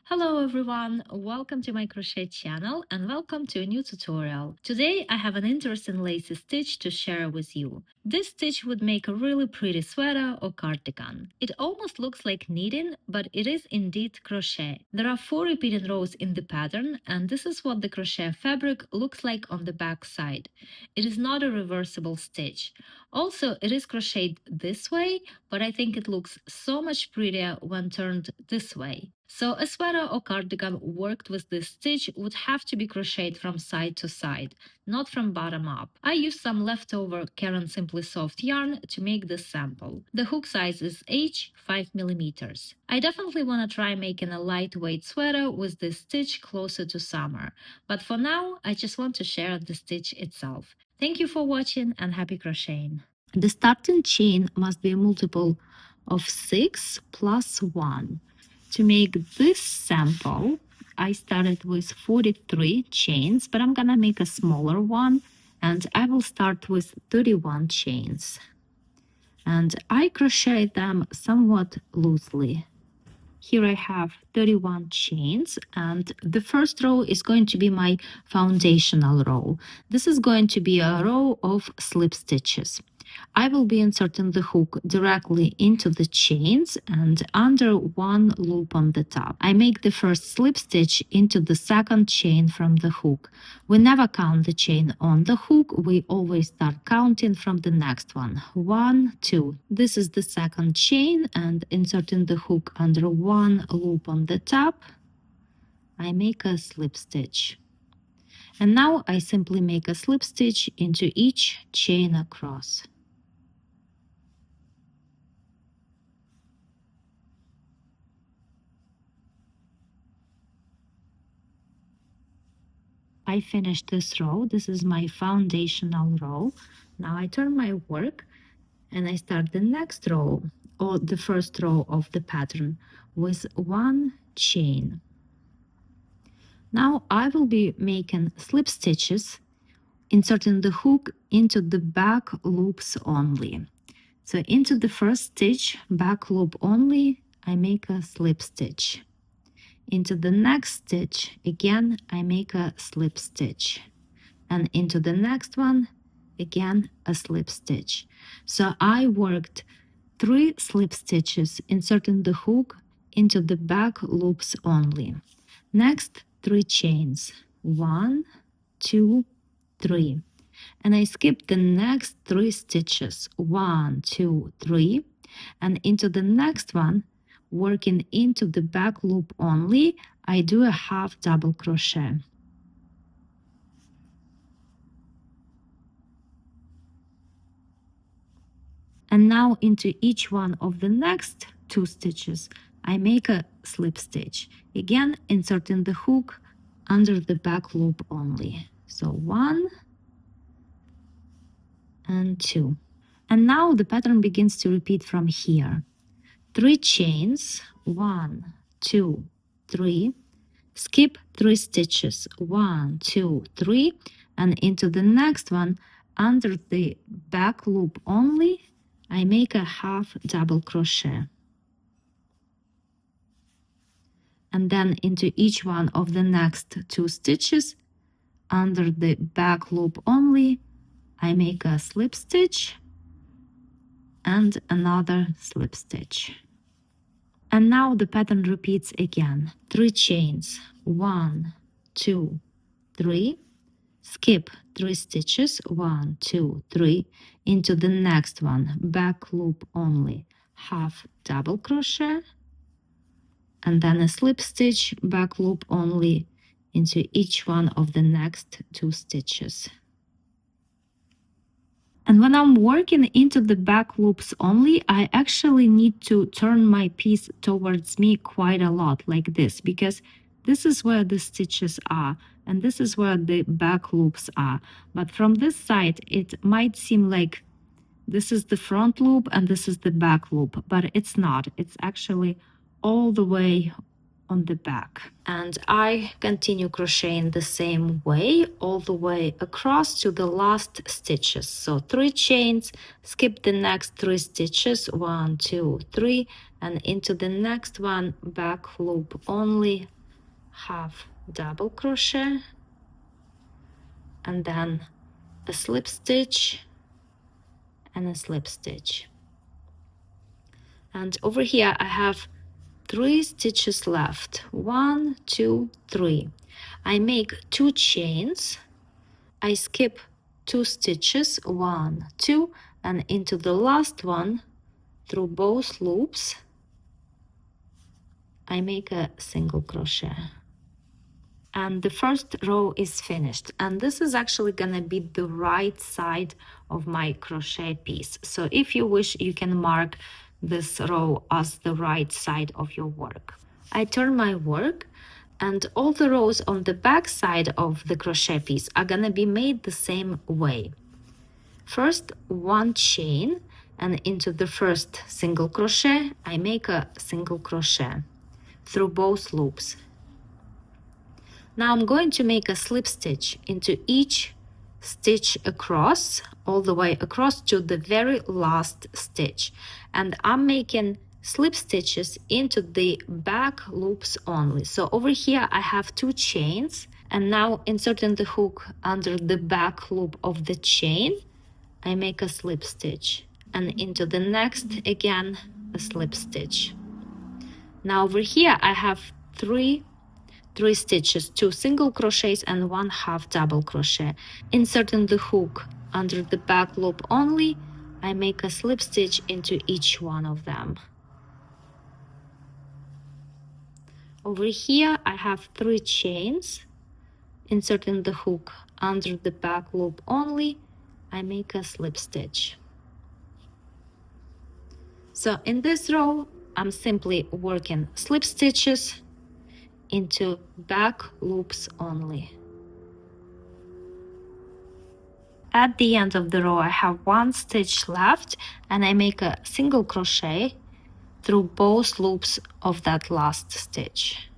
Hello everyone, welcome to my crochet channel and welcome to a new tutorial. Today I have an interesting lacy stitch to share with you. This stitch would make a really pretty sweater or cardigan. It almost looks like knitting, but it is indeed crochet. There are 4 repeating rows in the pattern and this is what the crochet fabric looks like on the back side. It is not a reversible stitch. Also, it is crocheted this way, but I think it looks so much prettier when turned this way. So a sweater or cardigan worked with this stitch would have to be crocheted from side to side, not from bottom up. I used some leftover Caron Simply Soft yarn to make this sample. The hook size is H 5 mm. I definitely want to try making a lightweight sweater with this stitch closer to summer, but for now I just want to share the stitch itself. Thank you for watching and happy crocheting. The starting chain must be a multiple of 6 plus 1. To make this sample, I started with 43 chains, but I'm gonna make a smaller one and I will start with 31 chains. And I crochet them somewhat loosely. Here I have 31 chains and the first row is going to be my foundational row. This is going to be a row of slip stitches. I will be inserting the hook directly into the chains and under one loop on the top. I make the first slip stitch into the second chain from the hook. We never count the chain on the hook, we always start counting from the next one. 1, 2. This is the second chain and inserting the hook under one loop on the top, I make a slip stitch. And now I simply make a slip stitch into each chain across. I finished this row. This is my foundational row. Now I turn my work and I start the next row or the first row of the pattern with one chain. Now I will be making slip stitches, inserting the hook into the back loops only. So into the first stitch, back loop only, I make a slip stitch. Into the next stitch, again, I make a slip stitch. And into the next one, again, a slip stitch. So I worked 3 slip stitches, inserting the hook into the back loops only. Next, 3 chains, 1, 2, 3. And I skip the next 3 stitches, 1, 2, 3, and into the next one, working into the back loop only, I do a half double crochet. And now into each one of the next 2 stitches, I make a slip stitch. Again, inserting the hook under the back loop only. So 1 and 2. And now the pattern begins to repeat from here. 3 chains, 1, 2, 3, skip 3 stitches, 1, 2, 3, and into the next one, under the back loop only, I make a half double crochet. And then into each one of the next 2 stitches, under the back loop only, I make a slip stitch and another slip stitch. And now the pattern repeats again. 3 chains, 1, 2, 3, skip 3 stitches, 1, 2, 3, into the next one, back loop only, half double crochet, and then a slip stitch, back loop only, into each one of the next 2 stitches. And when I'm working into the back loops only, I actually need to turn my piece towards me quite a lot, like this, because this is where the stitches are, and this is where the back loops are. But from this side, it might seem like this is the front loop and this is the back loop, but it's not. It's actually all the way on the back. And I continue crocheting the same way all the way across to the last stitches. So 3 chains, skip the next 3 stitches, 1, 2, 3, and into the next one, back loop only, half double crochet, and then a slip stitch and a slip stitch. And over here I have 3 stitches left. 1, 2, 3. I make 2 chains. I skip 2 stitches, 1, 2, and into the last one through both loops I make a single crochet. And the first row is finished, and this is actually gonna be the right side of my crochet piece. So if you wish, you can mark this row as the right side of your work. I turn my work, and all the rows on the back side of the crochet piece are gonna be made the same way. First, 1 chain, and into the first single crochet I make a single crochet through both loops. Now I'm going to make a slip stitch into each stitch across, all the way across to the very last stitch, and I'm making slip stitches into the back loops only. So over here I have 2 chains, and now inserting the hook under the back loop of the chain I make a slip stitch, and into the next again a slip stitch. Now over here I have three stitches, 2 single crochets and 1 half double crochet. Inserting the hook under the back loop only, I make a slip stitch into each one of them. Over here I have 3 chains. Inserting the hook under the back loop only, I make a slip stitch. So in this row I'm simply working slip stitches into back loops only. At the end of the row I have 1 stitch left, and I make a single crochet through both loops of that last stitch.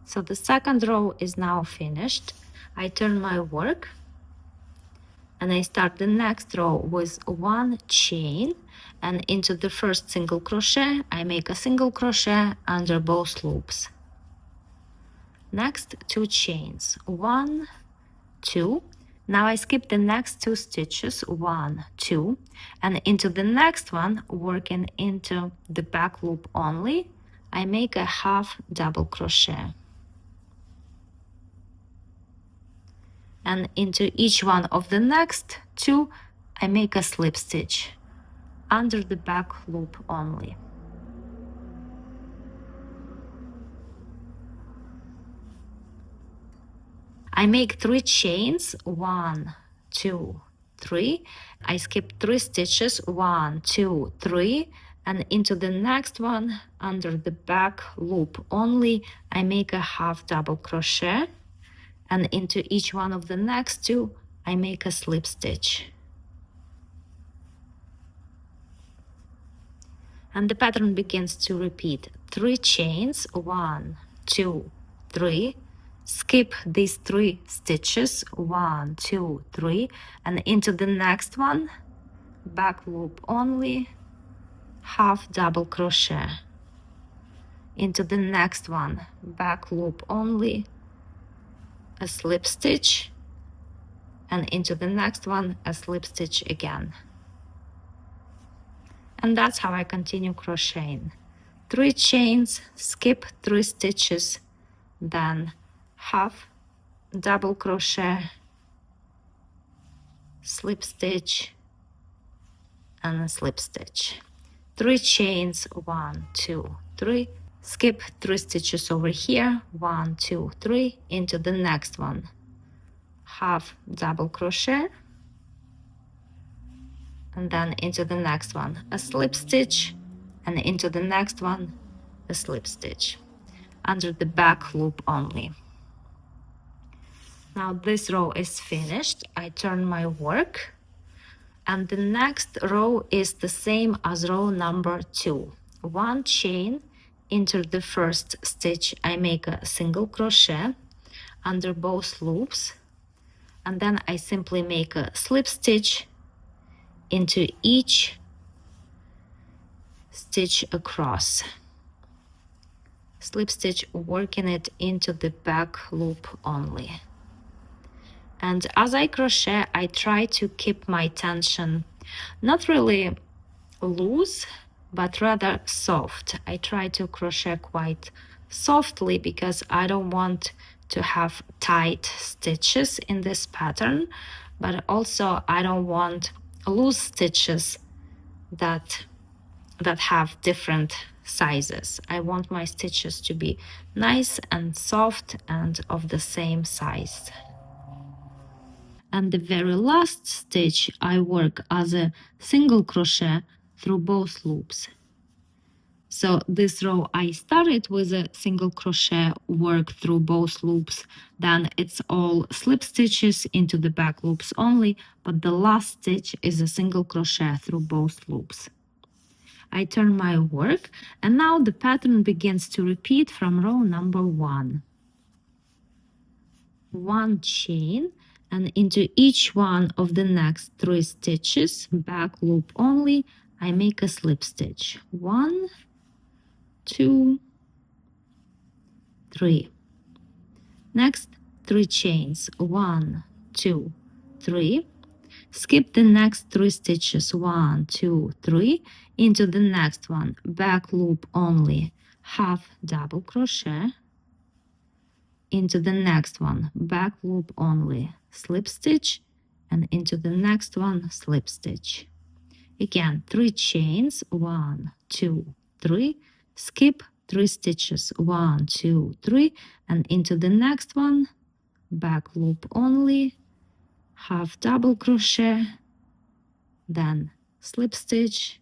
So the second row is now finished. I turn my work, and I start the next row with 1 chain, and into the first single crochet I make a single crochet under both loops. Next, 2 chains, 1, 2. Now I skip the next 2 stitches, 1, 2, and into the next one, working into the back loop only, I make a half double crochet. And into each one of the next 2 I make a slip stitch under the back loop only. I make 3 chains, 1, 2, 3. I skip 3 stitches, 1, 2, 3, and into the next one under the back loop only I make a half double crochet, and into each one of the next 2 I make a slip stitch. And the pattern begins to repeat. 3 chains, 1, 2, 3, skip these 3 stitches, 1, 2, 3, and into the next one, back loop only, half double crochet. Into the next one, back loop only, a slip stitch, and into the next one a slip stitch again. And that's how I continue crocheting. 3 chains, skip 3 stitches, then half double crochet, slip stitch, and a slip stitch. 3 chains, 1, 2, 3, skip 3 stitches over here, 1, 2, 3, into the next one, half double crochet, and then into the next one a slip stitch, and into the next one a slip stitch under the back loop only. Now this row is finished. I turn my work, and the next row is the same as row number 2. 1 chain, into the first stitch I make a single crochet under both loops. and then I simply make a slip stitch into each stitch across. Slip stitch, working it into the back loop only. And as I crochet, I try to keep my tension not really loose, but rather soft. I try to crochet quite softly because I don't want to have tight stitches in this pattern, but also I don't want loose stitches that have different sizes. I want my stitches to be nice and soft and of the same size. And the very last stitch I work as a single crochet through both loops. So this row I started with a single crochet, work through both loops, then it's all slip stitches into the back loops only, but the last stitch is a single crochet through both loops. I turn my work, and now the pattern begins to repeat from row number 1. 1 chain, and into each one of the next 3 stitches, back loop only, I make a slip stitch. 1, 2, 3. Next 3 chains. 1, 2, 3. Skip the next 3 stitches. 1, 2, 3. Into the next one, back loop only, half double crochet. Into the next one, back loop only, slip stitch, and into the next one, slip stitch. Again, 3 chains. 1, 2, 3. Skip 3 stitches. 1, 2, 3, and into the next one, back loop only, half double crochet, then slip stitch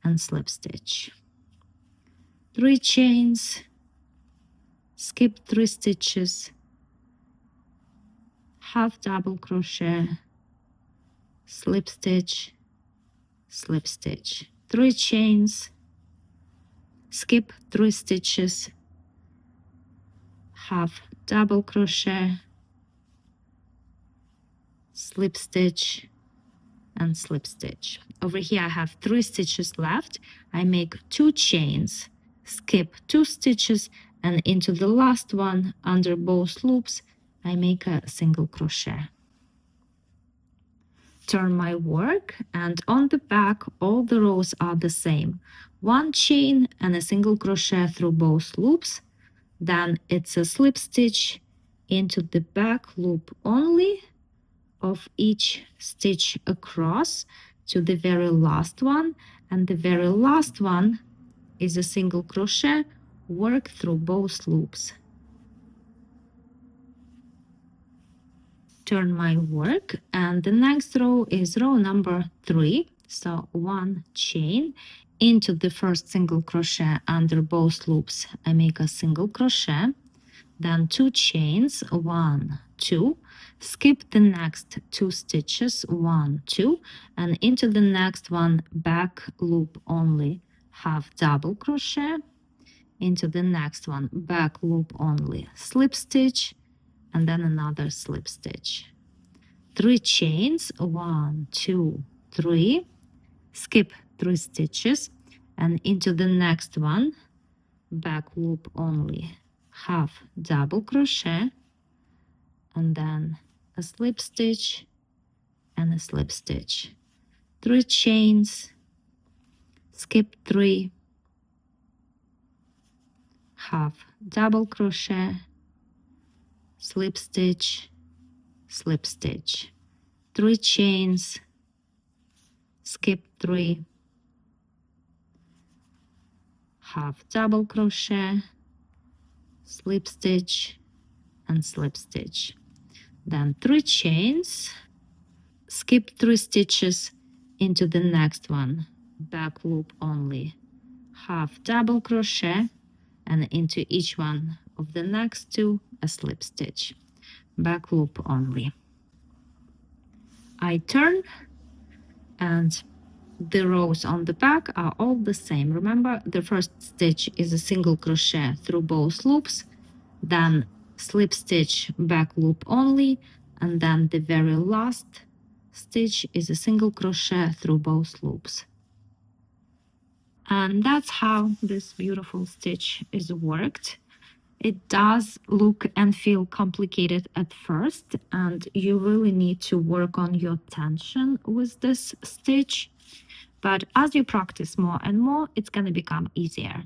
and slip stitch. 3 chains, skip 3 stitches, half double crochet, slip stitch, slip stitch. 3 chains, skip 3 stitches, half double crochet, slip stitch and slip stitch. Over here I have 3 stitches left. I make 2 chains, skip 2 stitches, and into the last one under both loops I make a single crochet. Turn my work, and on the back all the rows are the same. 1 chain and a single crochet through both loops, then it's a slip stitch into the back loop only of each stitch across to the very last one, and the very last one is a single crochet, work through both loops. Turn my work, and the next row is row number 3. So 1 chain into the first single crochet under both loops, I make a single crochet, then 2 chains, 1, 2, skip the next 2 stitches, 1, 2, and into the next one, back loop only, half double crochet, into the next one, back loop only, slip stitch, and then another slip stitch. 3 chains, 1, 2, 3, skip 3 stitches, and into the next one, back loop only, half double crochet, and then a slip stitch and a slip stitch. 3 chains, skip 3, half double crochet, slip stitch, slip stitch. 3 chains, skip 3, half double crochet, slip stitch and slip stitch. Then 3 chains, skip 3 stitches into the next one, back loop only, half double crochet, and into each one of the next 2 a slip stitch, back loop only. I turn, and the rows on the back are all the same. Remember, the first stitch is a single crochet through both loops, then slip stitch, back loop only, and then the very last stitch is a single crochet through both loops. And that's how this beautiful stitch is worked. It does look and feel complicated at first, and you really need to work on your tension with this stitch. But as you practice more and more, it's going to become easier.